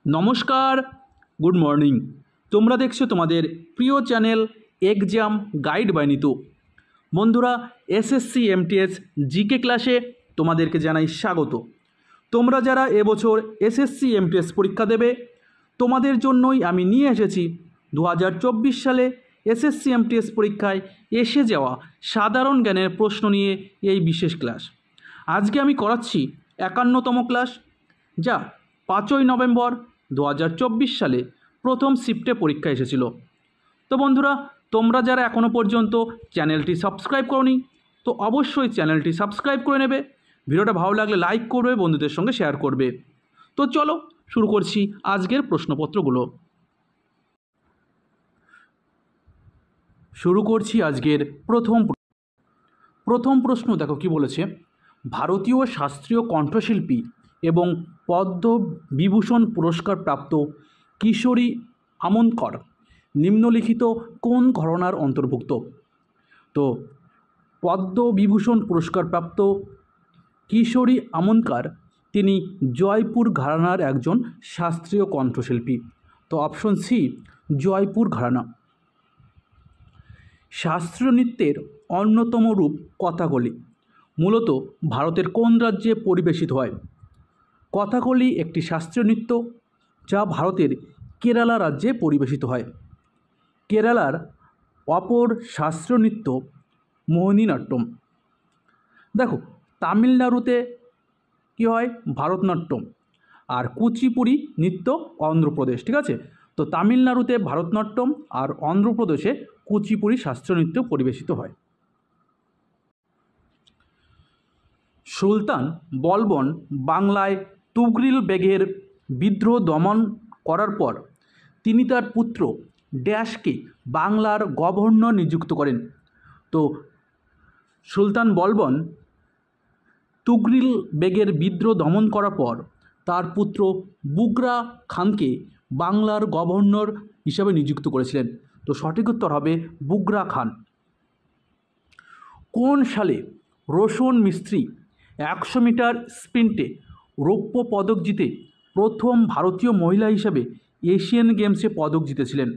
নমস্কার, good morning. তোমরা দেখছো তোমাদের প্রিয় channel exam guide by Nitu. বন্ধুরা, এসএসসি এমটিএস জিকে ক্লাসে তোমাদেরকে জানাই স্বাগত। তোমরা যারা এবছর এসএসসি এমটিএস পরীক্ষা দেবে, তোমাদের জন্যই আমি নিয়ে এসেছি 2024 সালে এসএসসি এমটিএস পরীক্ষায় এসে যাওয়া সাধারণ জ্ঞানের প্রশ্ন নিয়ে এই বিশেষ ক্লাস। আজকে আমি করাচ্ছি 51তম ক্লাস, যা 5ই নভেম্বর 2024 সালে প্রথম শিফটে পরীক্ষা এসেছিল। তো বন্ধুরা, তোমরা যারা এখনও পর্যন্ত চ্যানেলটি সাবস্ক্রাইব করোনি, তো অবশ্যই চ্যানেলটি সাবস্ক্রাইব করে নেবে। ভিডিওটা ভালো লাগলে লাইক করবে, বন্ধুদের সঙ্গে শেয়ার করবে। তো চলো শুরু করছি আজকের প্রশ্নপত্রগুলো। শুরু করছি আজকের প্রথম প্রশ্ন। দেখো কি বলেছে, ভারতীয় শাস্ত্রীয় কণ্ঠশিল্পী এবং পদ্মবিভূষণ পুরস্কার প্রাপ্ত কিশোরী আমোনকর নিম্নলিখিত কোন ঘরানার অন্তর্ভুক্ত? তো পদ্মবিভূষণ পুরস্কার প্রাপ্ত কিশোরী আমোনকর তিনি জয়পুর ঘরানার একজন শাস্ত্রীয় কণ্ঠশিল্পী। তো অপশন সি, জয়পুর ঘরানা। শাস্ত্রীয় নৃত্যের অন্যতম রূপ কথাকলি মূলত ভারতের কোন রাজ্যে পরিবেশিত হয়? কথাকলি একটি শাস্ত্রীয় নৃত্য যা ভারতের কেরালা রাজ্যে পরিবেশিত হয়। কেরালার অপর শাস্ত্রীয় নৃত্য মোহিনীনাট্যম। দেখো, তামিলনাড়ুতে কী হয়? ভারতনাট্যম। আর কুচিপুড়ি নৃত্য অন্ধ্রপ্রদেশ। ঠিক আছে, তো তামিলনাড়ুতে ভারতনাট্যম আর অন্ধ্রপ্রদেশে কুচিপুড়ি শাস্ত্রীয় নৃত্য পরিবেশিত হয়। সুলতান বলবন বাংলায় তুগরিল বেগের বিদ্রোহ দমন করার পর তিনি তার পুত্র ড্যাশকে বাংলার গভর্নর নিযুক্ত করেন। তো সুলতান বলবন তুগরিল বেগের বিদ্রোহ দমন করার পর তার পুত্র বুগরা খানকে বাংলার গভর্নর হিসাবে নিযুক্ত করেছিলেন। তো সঠিক উত্তর হবে বুগরা খান। কোন সালে রোশন মিস্ত্রি 100 মিটার স্প্রিন্টে রৌপ্য পদক জিতে প্রথম ভারতীয় মহিলা হিসাবে এশিয়ান গেমসে পদক জিতেছিলেন?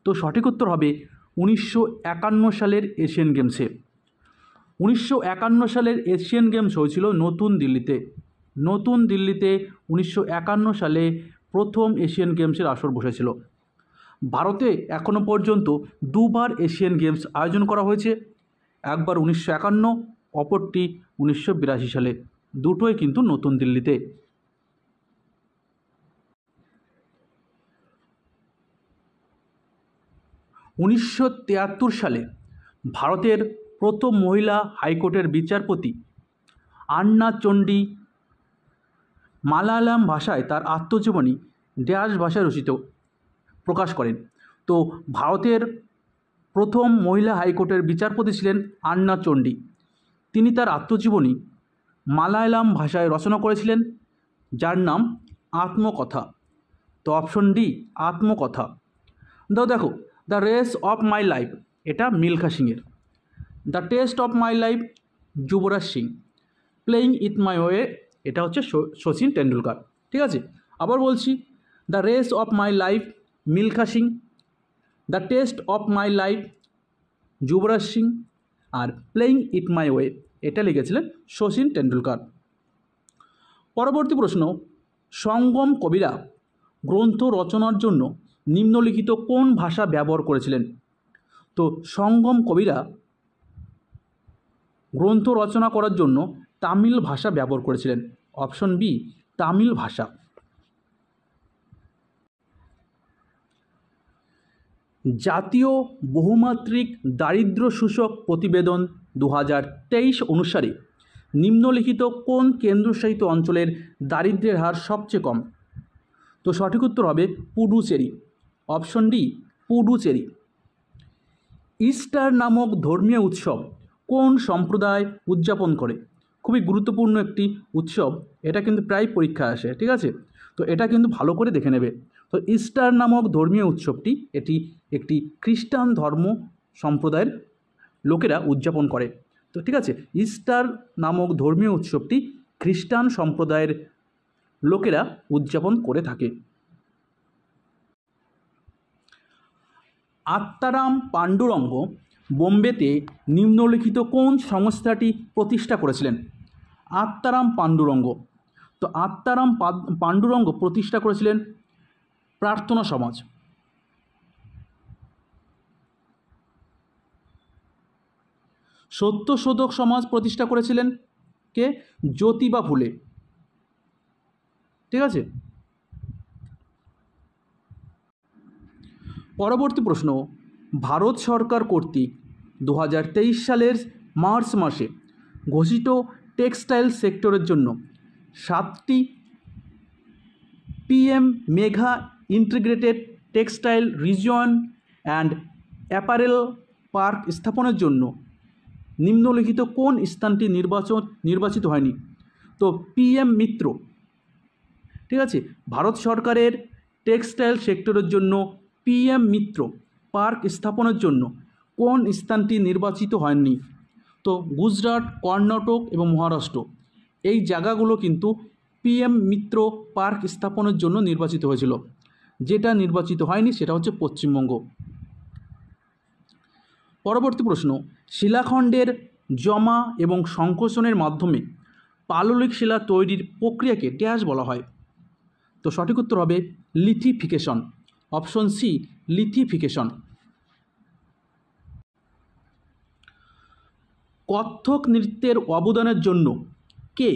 তো সঠিক উত্তর হবে 1951 সালের এশিয়ান গেমসে। 1951 সালের এশিয়ান গেমস হয়েছিল নতুন দিল্লিতে। 1951 সালে প্রথম এশিয়ান গেমসের আসর বসেছিল। ভারতে এখনও পর্যন্ত দুবার এশিয়ান গেমস আয়োজন করা হয়েছে, একবার 1951, অপরটি 1982 সালে। দুটোই কিন্তু নতুন দিল্লিতে। '73 সালে ভারতের প্রথম মহিলা হাইকোর্টের বিচারপতি আন্না চণ্ডী মালায়ালাম ভাষায় তার আত্মজীবনী ড্যাশ ভাষায় রচিত প্রকাশ করেন। তো ভারতের প্রথম মহিলা হাইকোর্টের বিচারপতি ছিলেন আন্না চণ্ডী। তিনি তার আত্মজীবনী মালায়ালাম ভাষায় রচনা করেছিলেন, যার নাম আত্মকথা। তো অপশন ডি, আত্মকথা। দেখো, the race of my life এটা মিলখা সিংয়ের, the test of my life Yuvraj Singh, playing it my way এটা হচ্ছে শচীন টেন্ডুলকার। ঠিক আছে, আবার বলছি, the race of my life Milkha Singh, the test of my life Yuvraj Singh, আর প্লেয়িং ইট মাই ওয়ে এটা লিখেছিলেন শচীন টেন্ডুলকার। পরবর্তী প্রশ্ন, সঙ্গম কবিরা গ্রন্থ রচনার জন্য নিম্নলিখিত কোন ভাষা ব্যবহার করেছিলেন? তো সঙ্গম কবিরা গ্রন্থ রচনা করার জন্য তামিল ভাষা ব্যবহার করেছিলেন। অপশন বি, তামিল ভাষা। জাতীয় বহুমাত্রিক দারিদ্র্য সূচক প্রতিবেদন 2023 অনুসারে নিম্নলিখিত কোন কেন্দ্রশাসিত অঞ্চলের দারিদ্র্যের হার সবচেয়ে কম? তো সঠিক উত্তর হবে Puducherry. Option D, Puducherry. Easter নামক ধর্মীয় উৎসব কোন সম্প্রদায় উদযাপন করে? খুবই গুরুত্বপূর্ণ একটি উৎসব, এটা কিন্তু প্রায় পরীক্ষা আসে। ঠিক আছে, তো এটা কিন্তু ভালো করে দেখে নেবে। তো ইস্টার নামক ধর্মীয় উৎসবটি এটি একটি খ্রিস্টান ধর্ম সম্প্রদায়ের লোকেরা উদযাপন করে। তো ঠিক আছে, ইস্টার নামক ধর্মীয় উৎসবটি খ্রিস্টান সম্প্রদায়ের লোকেরা উদযাপন করে থাকে। আত্মারাম পাণ্ডুরঙ্গ বোম্বেতে নিম্নলিখিত কোন সংস্থাটি প্রতিষ্ঠা করেছিলেন? আত্মারাম পাণ্ডুরঙ্গ, তো আত্মারাম পাণ্ডুরঙ্গ প্রতিষ্ঠা করেছিলেন প্রার্থনা সমাজ। সত্যশোধক সমাজ প্রতিষ্ঠা করেছিলেন কে? জ্যোতিবা ফুলে। ঠিক আছে। পরবর্তী প্রশ্ন, ভারত সরকার কর্তৃক 2023 সালের মার্চ মাসে ঘোষিত টেক্সটাইল সেক্টরের জন্য 7টি PM mega integrated textile region and apparel park স্থাপনের জন্য নিম্নলিখিত কোন স্থানটি নির্বাচিত হয়নি? তো PM মিত্র। ঠিক আছে, ভারত সরকারের টেক্সটাইল সেক্টরের জন্য PM মিত্র পার্ক স্থাপনের জন্য কোন স্থানটি নির্বাচিত হয়নি? তো গুজরাট, কর্ণাটক এবং মহারাষ্ট্র এই জায়গাগুলো কিন্তু PM মিত্র পার্ক স্থাপনের জন্য নির্বাচিত হয়েছিল। যেটা নির্বাচিত হয়নি সেটা হচ্ছে পশ্চিমবঙ্গ। পরবর্তী প্রশ্ন, শিলাখণ্ডের জমা এবং সংকোচনের মাধ্যমে পাললিক শিলা তৈরির প্রক্রিয়াকে ড্যাশ বলা হয়? তো সঠিক উত্তর হবে lithification. Option C, lithification. Kathak নৃত্যের অবদানের জন্য কে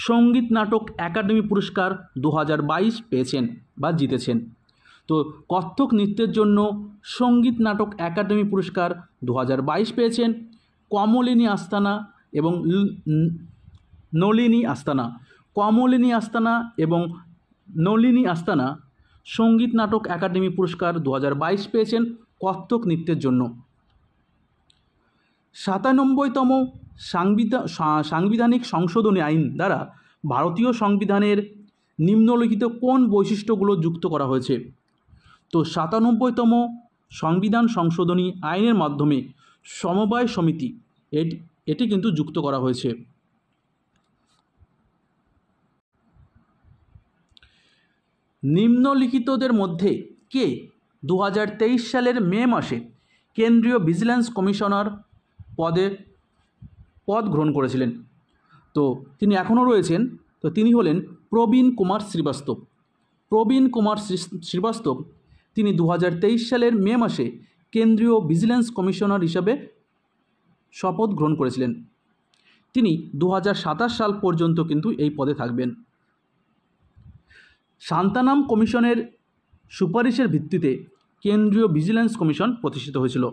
সঙ্গীত নাটক একাডেমি পুরস্কার 2022 পেয়েছেন বা জিতেছেন? তো কত্থক নৃত্যের জন্য সঙ্গীত নাটক একাডেমি পুরস্কার 2022 পেয়েছেন কমলিনী আস্তানা এবং নলিনী আস্তানা। কমলিনী আস্তানা এবং নলিনী আস্তানা সঙ্গীত নাটক একাডেমি পুরস্কার 2022 পেয়েছেন কত্থক নৃত্যের জন্য। 97তম সাংবিধানিক সংশোধনী আইন দ্বারা ভারতীয় সংবিধানের নিম্নলিখিত কোন বৈশিষ্ট্যগুলো যুক্ত করা হয়েছে? তো 97তম সংবিধান সংশোধনী আইনের মাধ্যমে সমবায় সমিতি এটি কিন্তু যুক্ত করা হয়েছে। নিম্নলিখিতদের মধ্যে কে 2023 সালের মে মাসে কেন্দ্রীয় ভিজিল্যান্স কমিশনার পদ গ্রহণ করেছিলেন? তো তিনি এখনও রয়েছেন। তো তিনি হলেন প্রবীণ কুমার শ্রীবাস্তব। প্রবীণ কুমার শ্রীবাস্তব তিনি 2023 সালের মে মাসে কেন্দ্রীয় ভিজিল্যান্স কমিশনার হিসাবে শপথ গ্রহণ করেছিলেন। তিনি 2027 সাল পর্যন্ত কিন্তু এই পদে থাকবেন। শান্তানাম কমিশনের সুপারিশের ভিত্তিতে কেন্দ্রীয় ভিজিল্যান্স কমিশন প্রতিষ্ঠিত হয়েছিল।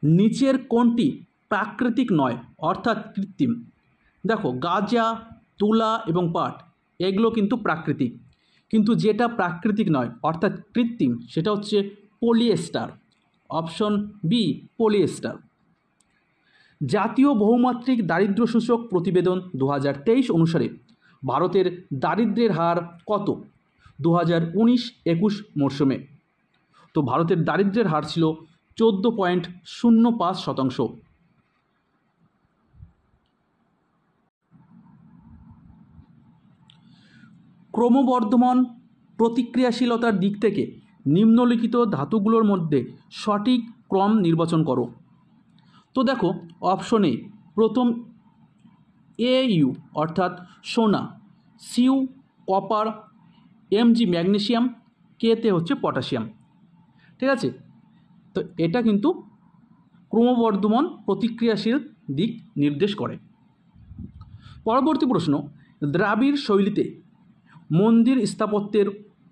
নিচের কোনটি প্রাকৃতিক নয় অর্থাৎ কৃত্রিম? দেখো, গাঁজা, তুলা এবং পাট এগুলো কিন্তু প্রাকৃতিক, কিন্তু যেটা প্রাকৃতিক নয় অর্থাৎ কৃত্রিম সেটা হচ্ছে পলিয়েস্টার। Option B, polyester. জাতীয় বহুমাত্রিক দারিদ্র্য সূচক প্রতিবেদন 2023 অনুসারে ভারতের দারিদ্র্যের হার কত 2019-21 মরশুমে? তো ভারতের দারিদ্র্যের হার ছিল 14.05%। ক্রমবর্ধমান প্রতিক্রিয়াশীলতার দিক থেকে নিম্নলিখিত ধাতুগুলোর মধ্যে সঠিক ক্রম নির্বাচন করো। তো দেখো, অপশন এ প্রথম AU অর্থাৎ সোনা, সিউ কপার, Mg ম্যাগনেসিয়াম, কেতে হচ্ছে পটাশিয়াম। ঠিক আছে, তো এটা কিন্তু ক্রমবর্ধমান প্রতিক্রিয়াশীল দিক নির্দেশ করে। পরবর্তী প্রশ্ন, দ্রাবিড় শৈলীতে মন্দির স্থাপত্যের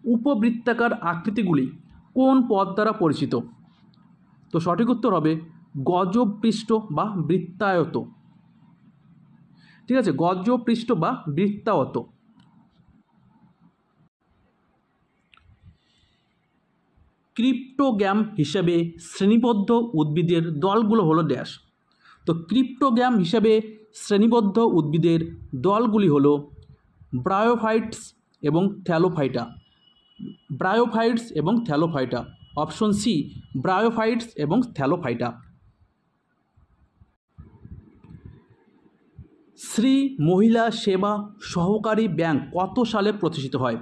উপবৃত্তাকার আকৃতিগুলি কোন পদ দ্বারা পরিচিত? তো সঠিক উত্তর হবে গজপৃষ্ঠ বা বৃত্তায়ত। ঠিক আছে, গজপৃষ্ঠ বা বৃত্তায়ত। ক্রিপ্টোগ্যাম হিসাবে শ্রেণীবদ্ধ উদ্ভিদের দলগুলো হলো ড্যাশ। তো ক্রিপ্টোগ্যাম হিসাবে শ্রেণীবদ্ধ উদ্ভিদের দলগুলি হলো ব্রায়োফাইটস এবং থ্যালোফাইটা। ব্রায়োফাইটস এবং থ্যালোফাইটা। অপশন সি, ব্রায়োফাইটস এবং থ্যালোফাইটা। শ্রী মহিলা সেবা সহকারী ব্যাংক কত সালে প্রতিষ্ঠিত হয়?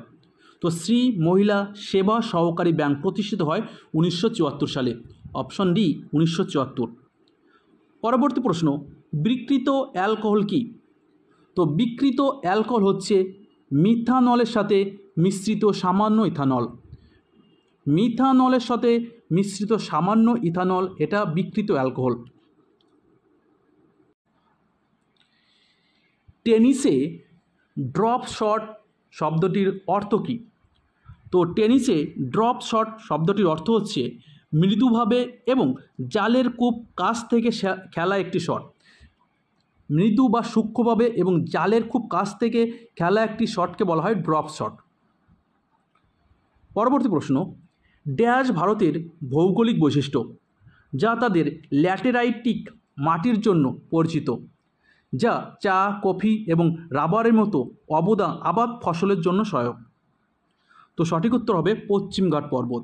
তো শ্রী মহিলা সেবা সহকারী ব্যাংক প্রতিষ্ঠিত হয় 1974 সালে। Option D 1974। পরবর্তী প্রশ্ন, বিকৃত অ্যালকোহল কি? তো বিকৃত অ্যালকোহল হচ্ছে মিথানলের সাথে মিশ্রিত সামান্য ইথানল। মিথানলের সাথে মিশ্রিত সামান্য ইথানল, এটা বিকৃত অ্যালকোহল। টেনিসে ড্রপ শট শব্দটির অর্থ কী? তো টেনিসে ড্রপ শট শব্দটির অর্থ হচ্ছে মৃদুভাবে এবং জালের খুব কাছ থেকে খেলা একটি শট। মৃদু বা সূক্ষ্মভাবে এবং জালের খুব কাছ থেকে খেলা একটি শটকে বলা হয় ড্রপ শট। পরবর্তী প্রশ্ন, ড্যাশ ভারতের ভৌগোলিক বৈশিষ্ট্য যা তাদের ল্যাটেরাইটিক মাটির জন্য পরিচিত, যা চা, কফি এবং রাবারের মতো আবাদ ফসলের জন্য সহায়ক? তো সঠিক উত্তর হবে পশ্চিমঘাট পর্বত।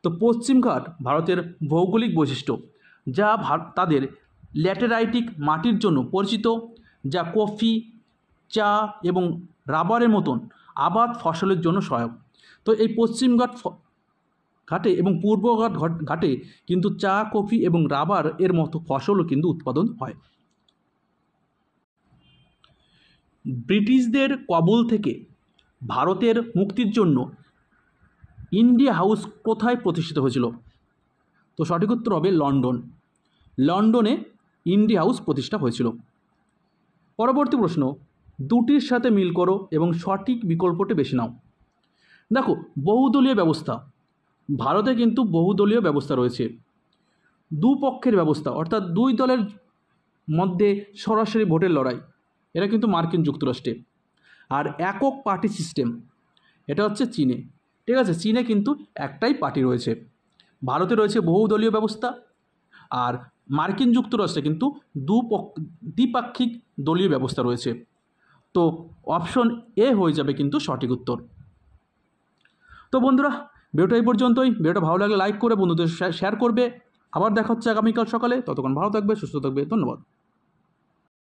তো পশ্চিমঘাট ভারতের ভৌগোলিক বৈশিষ্ট্য যা তাদের ল্যাটেরাইটিক মাটির জন্য পরিচিত, যা কফি, চা এবং রাবারের মতন আবাদ ফসলের জন্য সহায়ক। তো এই পশ্চিমঘাট ঘাটে এবং পূর্বঘাট ঘাটে কিন্তু চা, কফি এবং রাবার এর মতো ফসলও কিন্তু উৎপাদন হয়। ব্রিটিশদের কবল থেকে ভারতের মুক্তির জন্য ইন্ডিয়া হাউস কোথায় প্রতিষ্ঠিত হয়েছিল? তো সঠিক উত্তর হবে লন্ডন। লন্ডনে ইন্ডিয়া হাউস প্রতিষ্ঠা হয়েছিল। পরবর্তী প্রশ্ন, দুটির সাথে মিল করো এবং সঠিক বিকল্পটি বেছে নাও। দেখো, বহুদলীয় ব্যবস্থা, ভারতে কিন্তু বহুদলীয় ব্যবস্থা রয়েছে। দুপক্ষের ব্যবস্থা অর্থাৎ দুই দলের মধ্যে সরাসরি ভোটের লড়াই, এটা কিন্তু মার্কিন যুক্তরাষ্ট্রে। আর একক পার্টি সিস্টেম, এটা হচ্ছে চীনে। ঠিক আছে, চীনে কিন্তু একটাই পার্টি রয়েছে। ভারতে রয়েছে বহুদলীয় ব্যবস্থা, আর মার্কিন যুক্তরাষ্ট্রে কিন্তু দ্বিপাক্ষিক দলীয় ব্যবস্থা রয়েছে। তো অপশন এ হয়ে যাবে কিন্তু সঠিক উত্তর। তো বন্ধুরা, ভিডিওটা এই পর্যন্তই। ভিডিওটা ভালো লাগলে লাইক করে বন্ধুদের শেয়ার করবে। আবার দেখা হচ্ছে আগামীকাল সকালে। ততক্ষণ ভালো থাকবে, সুস্থ থাকবে। ধন্যবাদ।